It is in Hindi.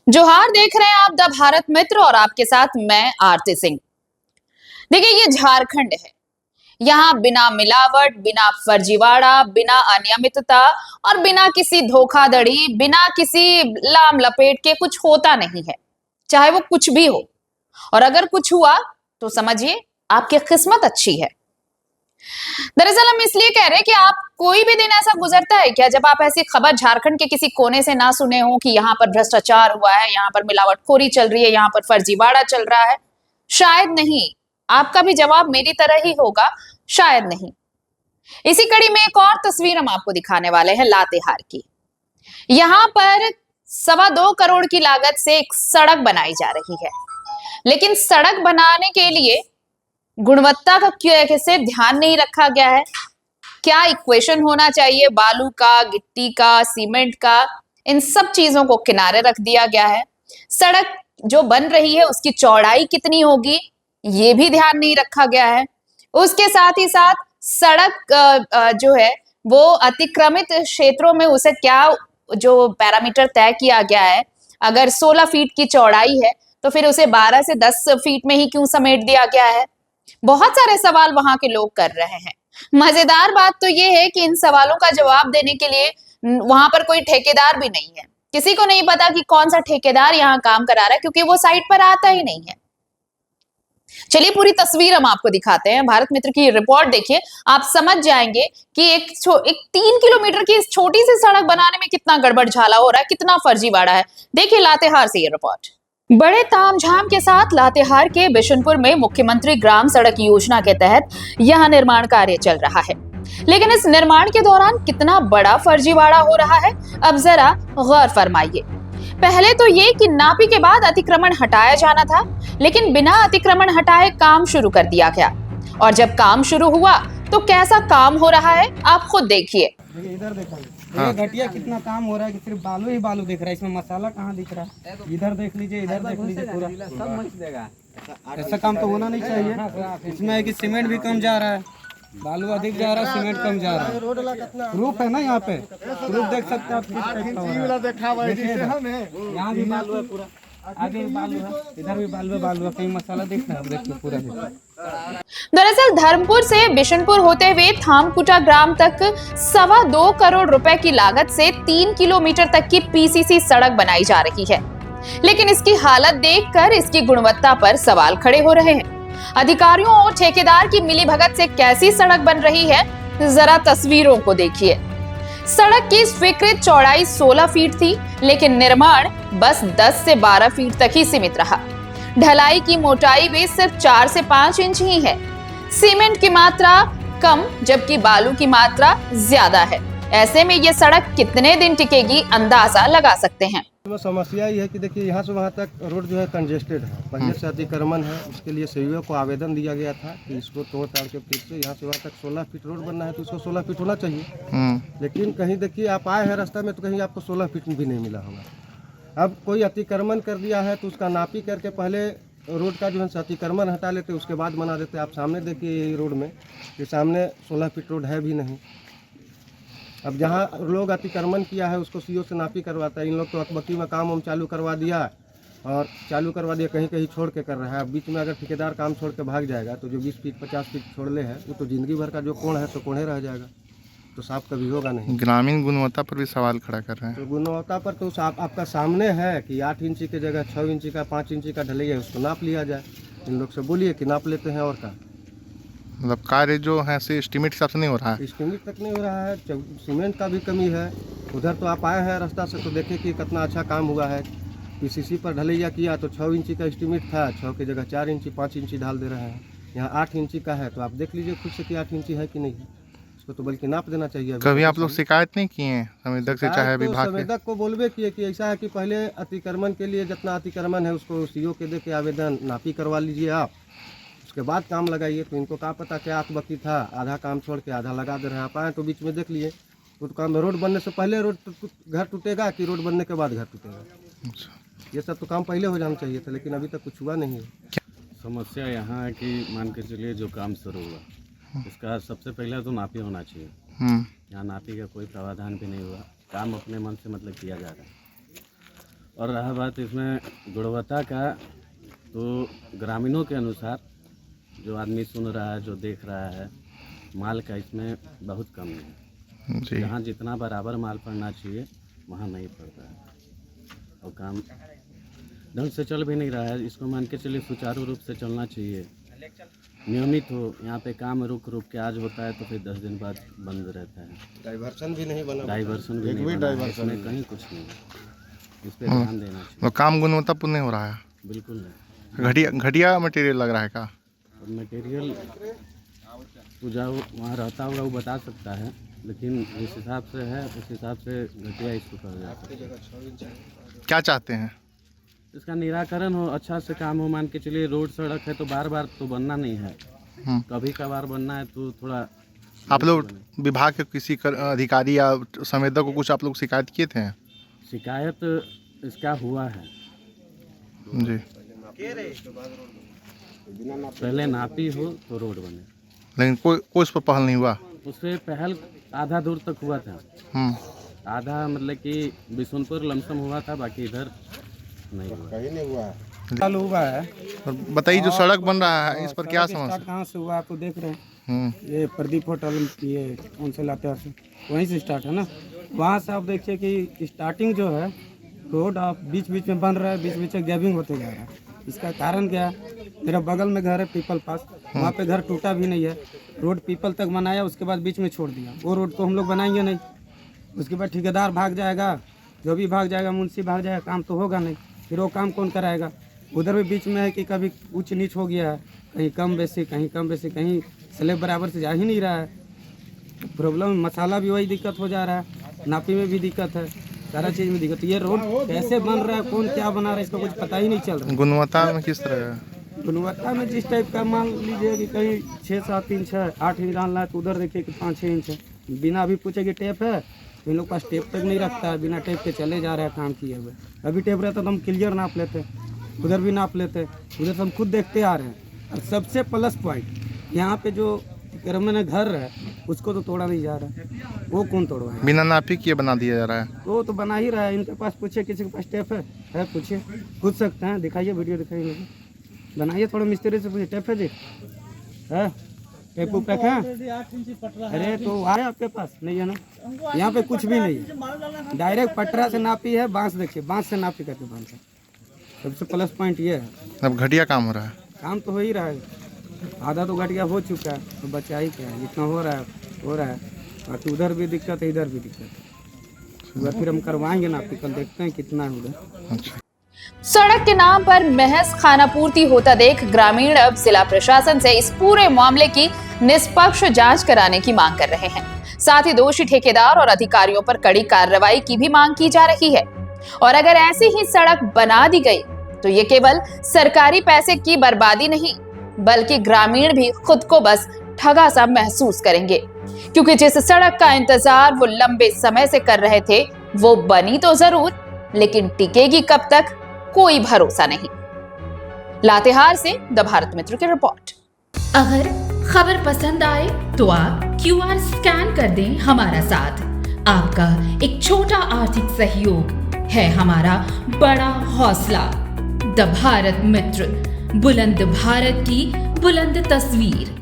जोहार, देख रहे हैं आप द भारत मित्र और आपके साथ मैं आरती सिंह। देखिए, ये झारखंड है। यहाँ बिना मिलावट, बिना फर्जीवाड़ा, बिना अनियमितता और बिना किसी धोखाधड़ी, बिना किसी लाम लपेट के कुछ होता नहीं है, चाहे वो कुछ भी हो। और अगर कुछ हुआ तो समझिए आपकी किस्मत अच्छी है। दरअसल हम इसलिए कह रहे हैं कि आप कोई भी दिन ऐसा गुजरता है क्या जब आप ऐसी खबर झारखंड के किसी कोने से ना सुने हो कि यहाँ पर भ्रष्टाचार हुआ है, यहाँ पर मिलावटखोरी चल रही है, यहाँ पर फर्जीवाड़ा चल रहा है? शायद नहीं। आपका भी जवाब मेरी तरह ही होगा, शायद नहीं। इसी कड़ी में एक और तस्वीर हम आपको दिखाने वाले हैं लातेहार की। यहाँ पर 2.25 करोड़ की लागत से एक सड़क बनाई जा रही है, लेकिन सड़क बनाने के लिए गुणवत्ता का कैसे ध्यान नहीं रखा गया है। क्या इक्वेशन होना चाहिए बालू का, गिट्टी का, सीमेंट का, इन सब चीजों को किनारे रख दिया गया है। सड़क जो बन रही है उसकी चौड़ाई कितनी होगी ये भी ध्यान नहीं रखा गया है। उसके साथ ही साथ सड़क जो है वो अतिक्रमित क्षेत्रों में उसे क्या जो पैरामीटर तय किया गया है, अगर 16 फीट की चौड़ाई है तो फिर उसे 12 से 10 फीट में ही क्यों समेट दिया गया है? बहुत सारे सवाल वहां के लोग कर रहे हैं। मजेदार बात तो यह है कि इन सवालों का जवाब देने के लिए वहां पर कोई ठेकेदार भी नहीं है। किसी को नहीं पता कि कौन सा ठेकेदार यहाँ काम करा रहा है, क्योंकि वो साइट पर आता ही नहीं है। चलिए पूरी तस्वीर हम आपको दिखाते हैं। भारत मित्र की रिपोर्ट देखिए, आप समझ जाएंगे कि एक 3 किलोमीटर की इस छोटी सी सड़क बनाने में कितना गड़बड़ झाला हो रहा है, कितना फर्जीवाड़ा है। देखिए लातेहार से ये रिपोर्ट। बड़े तामझाम के साथ लातेहार के बिशनपुर में मुख्यमंत्री ग्राम सड़क योजना के तहत यह निर्माण कार्य चल रहा है, लेकिन इस निर्माण के दौरान कितना बड़ा फर्जीवाड़ा हो रहा है, अब जरा गौर फरमाइए। पहले तो ये कि नापी के बाद अतिक्रमण हटाया जाना था, लेकिन बिना अतिक्रमण हटाए काम शुरू कर दिया गया। और जब काम शुरू हुआ तो कैसा काम हो रहा है आप खुद देखिए। इधर देखो, ये घटिया कितना काम हो रहा है कि सिर्फ बालू ही बालू दिख रहा है, इसमें मसाला कहाँ दिख रहा है? इधर देख लीजिए, इधर देख लीजिए, पूरा सब मच देगा। ऐसा काम तो होना नहीं चाहिए। इसमें है कि सीमेंट भी कम जा रहा है, बालू अधिक जा रहा है, सीमेंट कम जा रहा है। प्रूफ है ना, यहाँ पे प्रूफ देख सकते हैं आप। यहाँ भी बालू है, पूरा आगे भी बालू है, इधर भी बालू है, बालू है, कहीं मसाला दिख रहा है, देखिए पूरा दिख रहा है। दरअसल धर्मपुर से बिशनपुर होते हुए थामकुटा ग्राम तक 2.25 करोड़ रुपए की लागत से 3 किलोमीटर तक की पीसीसी सड़क बनाई जा रही है, लेकिन इसकी हालत देखकर इसकी गुणवत्ता पर सवाल खड़े हो रहे हैं। अधिकारियों और ठेकेदार की मिलीभगत से कैसी सड़क बन रही है, जरा तस्वीरों को देखिए। सड़क की स्वीकृत चौड़ाई 16 फीट थी, लेकिन निर्माण बस 10 से 12 फीट तक ही सीमित रहा। ढलाई की मोटाई भी सिर्फ 4 से 5 इंच ही है। सीमेंट की मात्रा कम, जबकि बालू की मात्रा ज्यादा है। ऐसे में ये सड़क कितने दिन टिकेगी अंदाजा लगा सकते हैं। समस्या ये है कि देखिए, यहाँ से वहाँ तक रोड जो है कंजेस्टेड है, पहले से अतिक्रमण है। उसके लिए सीईओ को आवेदन दिया गया था कि इसको तोड़ ताड़ के फिर से यहाँ से वहाँ तक 16 फीट रोड बनना है, तो इसको 16 फीट होना चाहिए। लेकिन कहीं देखिए आप आए हैं रास्ता में तो कहीं आपको 16 फीट भी नहीं मिला होगा। अब कोई अतिक्रमण कर दिया है तो उसका नापी करके पहले रोड का जो है अतिक्रमण हटा लेते, उसके बाद बना देते। आप सामने देखिए रोड में, ये सामने 16 फीट रोड है भी नहीं। अब जहाँ लोग अतिक्रमण किया है उसको सीओ से नापी करवाता है। इन लोग तो अकबकी में काम चालू करवा दिया और कहीं कहीं छोड़ के कर रहा है। अब बीच में अगर ठेकेदार काम छोड़ के भाग जाएगा तो जो 20 फीट 50 फीट छोड़ ले है वो तो जिंदगी भर का जो कोण है तो कोणे रह जाएगा, तो साफ कभी होगा नहीं। ग्रामीण गुणवत्ता पर भी सवाल खड़ा कर रहे हैं। तो गुणवत्ता पर तो आपका सामने है कि 8 इंची की जगह 6 इंची का 5 इंची का ढलैया है, उसको नाप लिया जाए। इन लोग से बोलिए कि नाप लेते हैं। और का मतलब कार्य जो है से एस्टिमेट हिसाब से नहीं हो रहा है, एस्टिमेट तक नहीं हो रहा है। सीमेंट का भी कमी है। उधर तो आप आए हैं रास्ता से तो देखें कि कितना अच्छा काम हुआ है। पीसीसी पर ढलैया किया तो 6 इंची का एस्टिमेट था, 6 की जगह 4 इंची 5 इंची ढाल दे रहे हैं। यहाँ 8 इंची का है, तो आप देख लीजिए खुद से कि 8 इंची है कि नहीं। इसको तो बल्कि नाप देना चाहिए। कभी आप लोग शिकायत नहीं किए हैं संवेदक से, चाहे विभाग के? संवेदक को बोलबे किए कि ऐसा है कि पहले अतिक्रमण के लिए जितना अतिक्रमण है उसको सीओ के दे के आवेदन नापी करवा लीजिए आप, उसके बाद काम लगाइए। तो इनको क्या पता क्या आत्मबकी था, आधा काम छोड़ के आधा लगा दे रहे हैं। आप आए तो बीच में देख लिए, वो काम रोड बनने से पहले घर टूटेगा कि रोड बनने के बाद घर टूटेगा? ये सब तो काम पहले हो जाना चाहिए था, लेकिन अभी तक कुछ हुआ नहीं है। समस्या यहाँ है कि मान के चलिए जो काम शुरू हुआ उसका सबसे पहले तो नापी होना चाहिए। यहाँ नापी का कोई प्रावधान भी नहीं हुआ, काम अपने मन से मतलब किया जा रहा है। और रहा बात इसमें गुणवत्ता का, तो ग्रामीणों के अनुसार जो आदमी सुन रहा है, जो देख रहा है, माल का इसमें बहुत कमी है। जी। जहाँ जितना बराबर माल पड़ना चाहिए वहाँ नहीं पड़ता है और काम ढंग से चल भी नहीं रहा है। इसको मान के चलिए सुचारू रूप से चलना चाहिए, नियमित हो। यहाँ पे काम रुक रुक के आज होता है तो फिर 10 दिन बाद बंद रहता है। डाइवर्सन भी नहीं बना, डाइवर्सन भी नहीं बना है, इसमें कहीं कुछ नहीं है। इस पर ध्यान देना चाहिए। तो काम गुणवत्तापूर्ण नहीं हो रहा है, बिल्कुल नहीं। घटिया मटेरियल लग रहा है क्या? और मटेरियल तो जो वहाँ रहता होगा वो बता सकता है, लेकिन जिस हिसाब से है उस हिसाब से घटिया इसको कहा जा सकता है। क्या चाहते हैं? इसका निराकरण हो, अच्छा से काम हो। मान के चलिए रोड सड़क है तो बार बार तो बनना नहीं है, कभी कभार बनना है तो थोड़ा। आप लोग विभाग के किसी अधिकारी या संवेदक को कुछ आप लोग शिकायत किए थे? शिकायत इसका हुआ है जी। पहले नापी हो तो रोड बने, लेकिन कोई उस पर पहल नहीं हुआ। उस पर पहल आधा दूर तक हुआ था, आधा मतलब कि बिशुनपुर लमसम हुआ था, बाकी इधर नहीं हुआ। कहीं नहीं हुआ। चालू हुआ है। और बताइए जो सड़क बन रहा है इस पर क्या समस्या? कहाँ से हुआ आप तो देख रहे हैं, ये प्रदीप होटल, ये कौन से लाते हैं वहीं से स्टार्ट है ना। वहाँ से आप देखिए कि स्टार्टिंग जो है रोड आप बीच बीच में बन रहा है, बीच बीच में गैबिंग होते जा रहा है। इसका कारण क्या है? मेरा बगल में घर है पीपल पास, वहाँ पे घर टूटा भी नहीं है, रोड पीपल तक बनाया, उसके बाद बीच में छोड़ दिया। वो रोड तो हम लोग बनाएंगे नहीं, उसके बाद ठेकेदार भाग जाएगा, जो भी भाग जाएगा, मुंशी भाग जाएगा, काम तो होगा नहीं। फिर वो काम कौन कराएगा? उधर भी बीच में है कि कभी ऊंच नीच हो गया है, कहीं कम बेसी, कहीं कम बेसी, कहीं स्लेब बराबर से जा ही नहीं रहा है। प्रॉब्लम मसाला भी वही दिक्कत हो जा रहा है, नापी में भी दिक्कत है, सारा चीज़ में दिक्कत। ये रोड कैसे बन रहा है, कौन क्या बना रहा है, इसका कुछ पता ही नहीं चल रहा है। गुणवत्ता में किस तरह है? गुणवत्ता में जिस टाइप का मान लीजिए कि कहीं 6, 7 इंच है, 8 इंच डालना है तो उधर देखिए कि 5-6 इंच है। बिना अभी पूछे कि टेप है, तो इन लोग पास टेप तक नहीं रखता है, बिना टेप के चले जा रहे हैं काम किए हुए। अभी टेप रहता तो हम क्लियर नाप लेते, उधर भी नाप लेते, उधर से हम खुद देखते आ रहे हैं। और सबसे प्लस पॉइंट यहाँ पे जो मैंने घर है उसको तो तोड़ा नहीं जा रहा है, वो कौन तोड़वाए? बिना नापी किए बना दिया जा रहा है। वो तो बना ही रहा है। इनके पास पूछे, किसी के पास टेप है पूछिए, पूछ सकते हैं, दिखाइए, वीडियो दिखाइए, बनाइए, थोड़ा मिस्त्री से पूछिए, टेप है जी, है टेप पैक है? अरे तो आए आपके पास नहीं है ना, यहाँ पे कुछ भी नहीं है, डायरेक्ट पटरा से नापी है। बांस देखिए, बांस से नापी करके बांध है। सबसे प्लस पॉइंट ये है। अब घटिया काम हो रहा है। काम तो हो ही रहा है, आधा तो घटिया हो चुका है, तो बचा ही क्या है? जितना हो रहा है। बाकी उधर भी दिक्कत है, इधर भी दिक्कत है। उधर फिर हम करवाएंगे ना, कल देखते हैं कितना है उधर। सड़क के नाम पर महज खानापूर्ति होता देख ग्रामीण अब जिला प्रशासन से इस पूरे मामले की निष्पक्ष जांच कराने की मांग कर रहे हैं। साथ ही दोषी ठेकेदार और अधिकारियों पर कड़ी कार्रवाई की भी मांग की जा रही है। और अगर ऐसी ही सड़क बना दी गई तो ये केवल सरकारी पैसे की बर्बादी नहीं, बल्कि ग्रामीण भी खुद को बस ठगा सा महसूस करेंगे, क्योंकि जिस सड़क का इंतजार वो लंबे समय से कर रहे थे वो बनी तो जरूर, लेकिन टिकेगी कब तक कोई भरोसा नहीं। लातेहार से द भारत मित्र की रिपोर्ट। अगर खबर पसंद आए तो आप QR स्कैन कर दें हमारा साथ। आपका एक छोटा आर्थिक सहयोग है हमारा बड़ा हौसला। द भारत मित्र, बुलंद भारत की बुलंद तस्वीर।